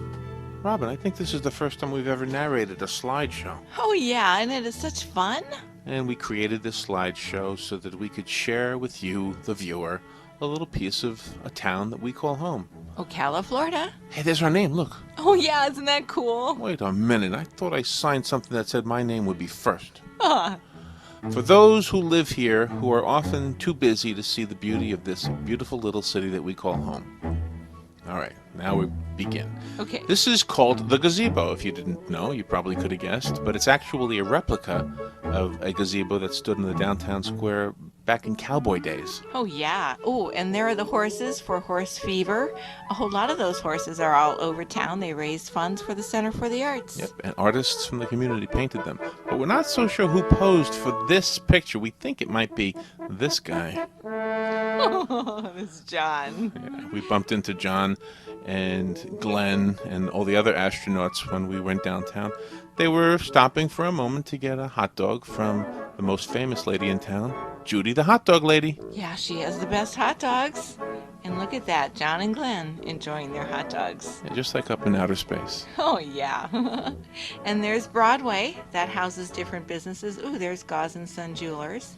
Robin, I think this is the first time we've ever narrated a slideshow. Oh, yeah, and it is such fun. And we created this slideshow so that we could share with you, the viewer, a little piece of a town that we call home. Ocala, Florida. Hey, there's our name, look. Oh, yeah, isn't that cool? Wait a minute, I thought I signed something that said my name would be first. Ah. For those who live here who are often too busy to see the beauty of this beautiful little city that we call home. All right, now we begin. Okay. This is called the gazebo. If you didn't know, you probably could have guessed, but it's actually a replica of a gazebo that stood in the downtown square back in cowboy days. Oh, yeah. Oh, and there are the horses for horse fever. A whole lot of those horses are all over town. They raise funds for the Center for the Arts. Yep, and artists from the community painted them. But we're not so sure who posed for this picture. We think it might be this guy. Oh, it's John. Yeah, we bumped into John and Glenn and all the other astronauts when we went downtown. They were stopping for a moment to get a hot dog from the most famous lady in town, Judy the hot dog lady. Yeah, she has the best hot dogs. And look at that, John and Glenn enjoying their hot dogs. Yeah, just like up in outer space. Oh, yeah. And there's Broadway. That houses different businesses. Ooh, there's Gauze and Son Jewelers.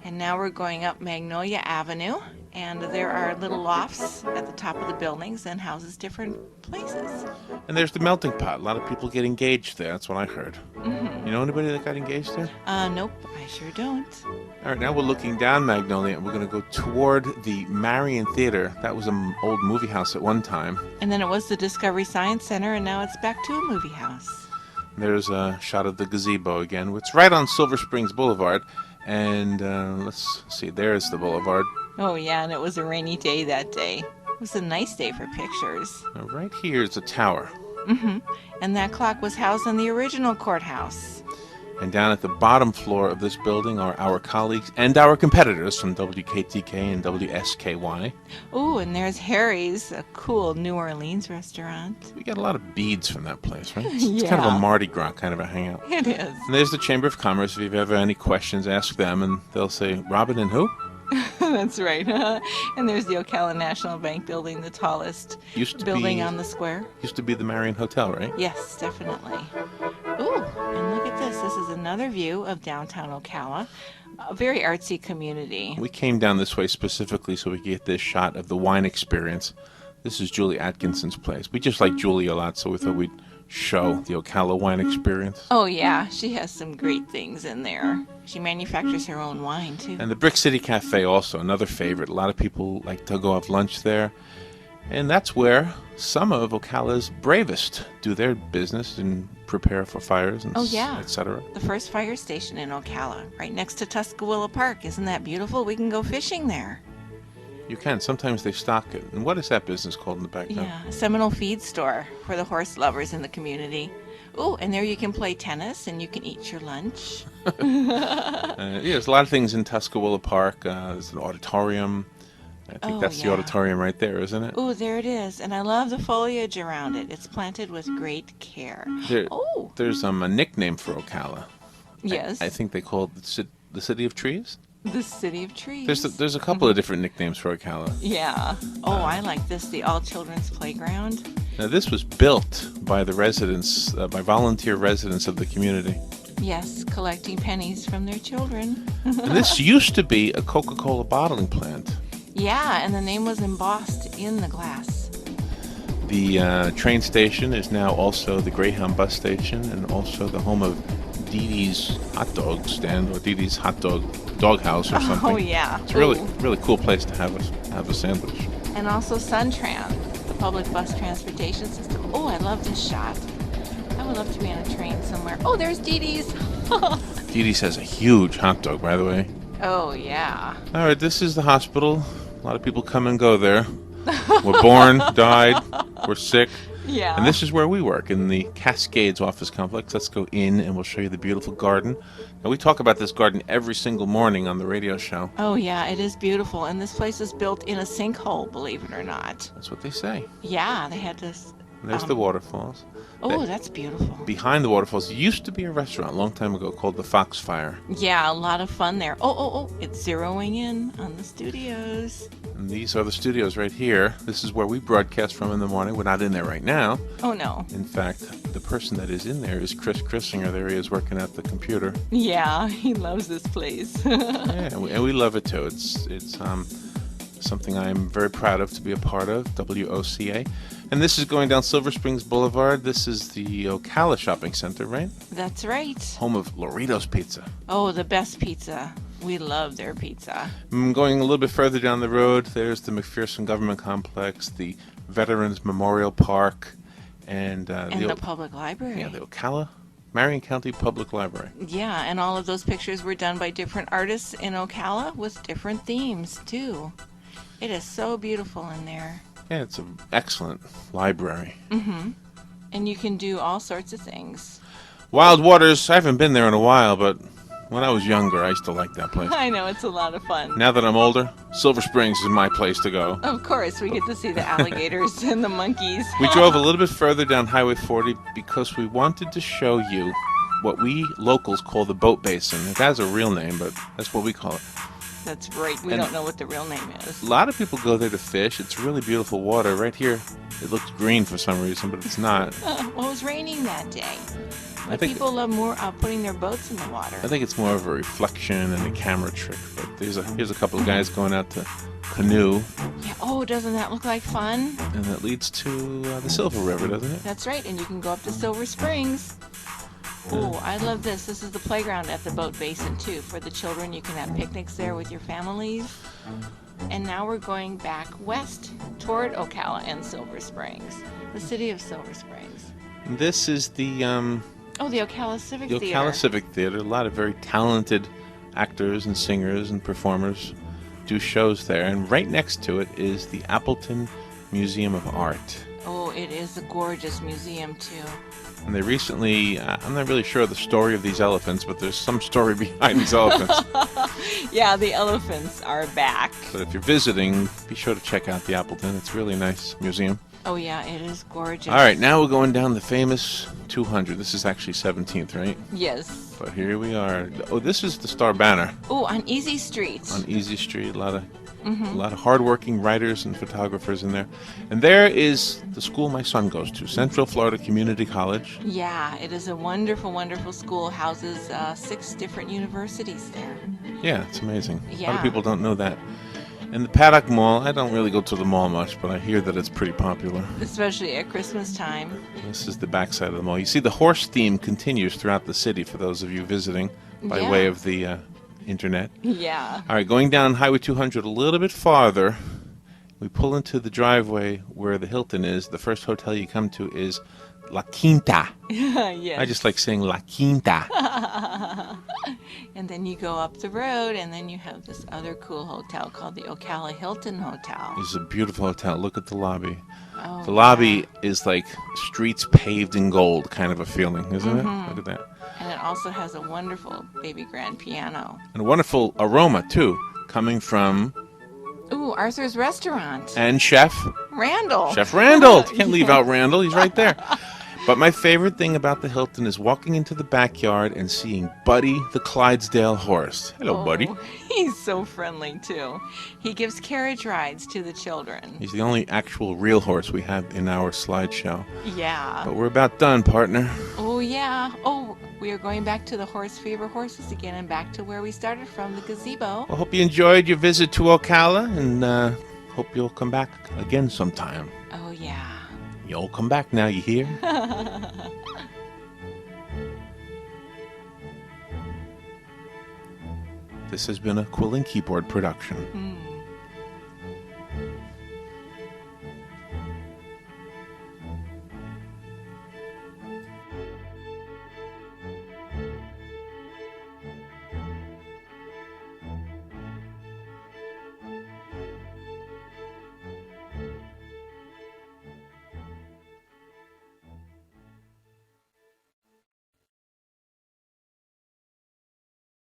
And now we're going up Magnolia Avenue, and there are little lofts at the top of the buildings and houses different places. And there's the melting pot. A lot of people get engaged there. That's what I heard. Mm-hmm. You know anybody that got engaged there? Nope, I sure don't. All right, now we're looking down Magnolia, and we're going to go toward the Marion Theater. That was an old movie house at one time. And then it was the Discovery Science Center, and now it's back to a movie house. There's a shot of the gazebo again. It's right on Silver Springs Boulevard. And let's see, there's the boulevard. Oh, yeah, and it was a rainy day that day. It was a nice day for pictures. Now, right here is the tower. Mm-hmm. And that clock was housed in the original courthouse. And down at the bottom floor of this building are our colleagues and our competitors from WKTK and WSKY. Oh, and there's Harry's, a cool New Orleans restaurant. We get a lot of beads from that place, right? Yeah. It's kind of a Mardi Gras kind of a hangout. It is. And there's the Chamber of Commerce. If you've ever any questions, ask them, and they'll say, Robin and who? That's right. And there's the Ocala National Bank building, the tallest building on the square. Used to be the Marion Hotel, right? Yes, definitely. Ooh, and look at this. This is another view of downtown Ocala. A very artsy community. We came down this way specifically so we could get this shot of the wine experience. This is Julie Atkinson's place. We just like Julie a lot, so we thought we'd show the Ocala wine experience. Oh, yeah. She has some great things in there. She manufactures her own wine, too. And the Brick City Cafe also, another favorite. A lot of people like to go have lunch there. And that's where some of Ocala's bravest do their business and prepare for fires and etc. The first fire station in Ocala, right next to Tuscaloosa Park. Isn't that beautiful? We can go fishing there. You can. Sometimes they stock it. And what is that business called in the back now? Yeah, Seminole Feed Store for the horse lovers in the community. Oh, and there you can play tennis and you can eat your lunch. There's a lot of things in Tuscaloosa Park. There's an auditorium. I think that's the auditorium right there, isn't it? Oh, there it is. And I love the foliage around it. It's planted with great care. There's a nickname for Ocala. Yes. I think they call it the City of Trees. The City of Trees. There's a couple of different nicknames for Ocala. Yeah. Oh, I like this, the All Children's Playground. Now, this was built by the residents, by volunteer residents of the community. Yes, collecting pennies from their children. And this used to be a Coca-Cola bottling plant. Yeah, and the name was embossed in the glass. The train station is now also the Greyhound bus station and also the home of Dee Dee's hot dog stand or Dee Dee's hot dog house or something. Oh, yeah. It's a really cool place to have a sandwich. And also Suntran, the public bus transportation system. Oh, I love this shot. I would love to be on a train somewhere. Oh, there's Dee Dee's. Dee Dee's has a huge hot dog, by the way. Oh, yeah. All right, this is the hospital. A lot of people come and go there. We're born, died, we're sick. Yeah. And this is where we work, in the Cascades office complex. Let's go in and we'll show you the beautiful garden. Now, we talk about this garden every single morning on the radio show. Oh, yeah, it is beautiful. And this place is built in a sinkhole, believe it or not. That's what they say. Yeah, they had to There's the waterfalls. Oh, that's beautiful. Behind the waterfalls used to be a restaurant a long time ago called the Foxfire. Yeah, a lot of fun there. Oh, it's zeroing in on the studios. And these are the studios right here. This is where we broadcast from in the morning. We're not in there right now. Oh, no. In fact, the person that is in there is Chris Chrissinger. There he is working at the computer. Yeah, he loves this place. Yeah, and we love it too. It's something I'm very proud of to be a part of, WOCA. And this is going down Silver Springs Boulevard. This is the Ocala Shopping Center, right? That's right. Home of Lorito's Pizza. Oh, the best pizza. We love their pizza. Going a little bit further down the road, there's the McPherson Government Complex, the Veterans Memorial Park, and the public library. Yeah, the Ocala Marion County Public Library. Yeah, and all of those pictures were done by different artists in Ocala with different themes, too. It is so beautiful in there. Yeah, it's an excellent library. Mm-hmm. And you can do all sorts of things. Wild Waters, I haven't been there in a while, but when I was younger, I used to like that place. I know, it's a lot of fun. Now that I'm older, Silver Springs is my place to go. Of course, we get to see the alligators and the monkeys. We drove a little bit further down Highway 40 because we wanted to show you what we locals call the boat basin. It has a real name, but that's what we call it. That's right. We don't know what the real name is. A lot of people go there to fish. It's really beautiful water. Right here, it looks green for some reason, but it's not. Well, it was raining that day. I think people love more putting their boats in the water. I think it's more of a reflection and a camera trick. But here's a couple of guys going out to canoe. Yeah. Oh, doesn't that look like fun? And that leads to the Silver River, doesn't it? That's right. And you can go up to Silver Springs. Oh, I love this. This is the playground at the boat basin, too. For the children, you can have picnics there with your families. And now we're going back west toward Ocala and Silver Springs, the city of Silver Springs. This is the Ocala Civic Theater. The Ocala Civic Theater. A lot of very talented actors and singers and performers do shows there. And right next to it is the Appleton Museum of Art. Oh, it is a gorgeous museum, too. And they recently, I'm not really sure of the story of these elephants, but there's some story behind these elephants. Yeah, the elephants are back. But if you're visiting, be sure to check out the Appleton. It's a really nice museum. Oh, yeah, it is gorgeous. All right, now we're going down the famous 200. This is actually 17th, right? Yes. But here we are. Oh, this is the Star Banner. Oh, on Easy Street. On Easy Street, a lot of hardworking writers and photographers in there. And there is the school my son goes to, Central Florida Community College. Yeah, it is a wonderful, wonderful school. Houses 6 different universities there. Yeah, it's amazing. Yeah. A lot of people don't know that. And the Paddock Mall, I don't really go to the mall much, but I hear that it's pretty popular. Especially at Christmas time. This is the backside of the mall. You see the horse theme continues throughout the city for those of you visiting by way of the internet. Yeah. All right, going down Highway 200 a little bit farther, we pull into the driveway where the Hilton is. The first hotel you come to is La Quinta. Yes. I just like saying La Quinta. And then you go up the road, and then you have this other cool hotel called the Ocala Hilton Hotel. This is a beautiful hotel. Look at the lobby. Oh, The lobby is like streets paved in gold kind of a feeling, isn't it? Look at that. And it also has a wonderful baby grand piano. And a wonderful aroma, too, coming from... Ooh, Arthur's Restaurant. And Chef Randall. Chef Randall. Can't leave out Randall. He's right there. But my favorite thing about the Hilton is walking into the backyard and seeing Buddy the Clydesdale horse. Hello, Buddy. He's so friendly, too. He gives carriage rides to the children. He's the only actual real horse we have in our slideshow. Yeah. But we're about done, partner. Oh, yeah. Oh, we are going back to the Horse Fever horses again and back to where we started from, the gazebo. I hope you enjoyed your visit to Ocala, and hope you'll come back again sometime. Oh, yeah. You'll come back now, you hear? This has been a Quill and Keyboard production.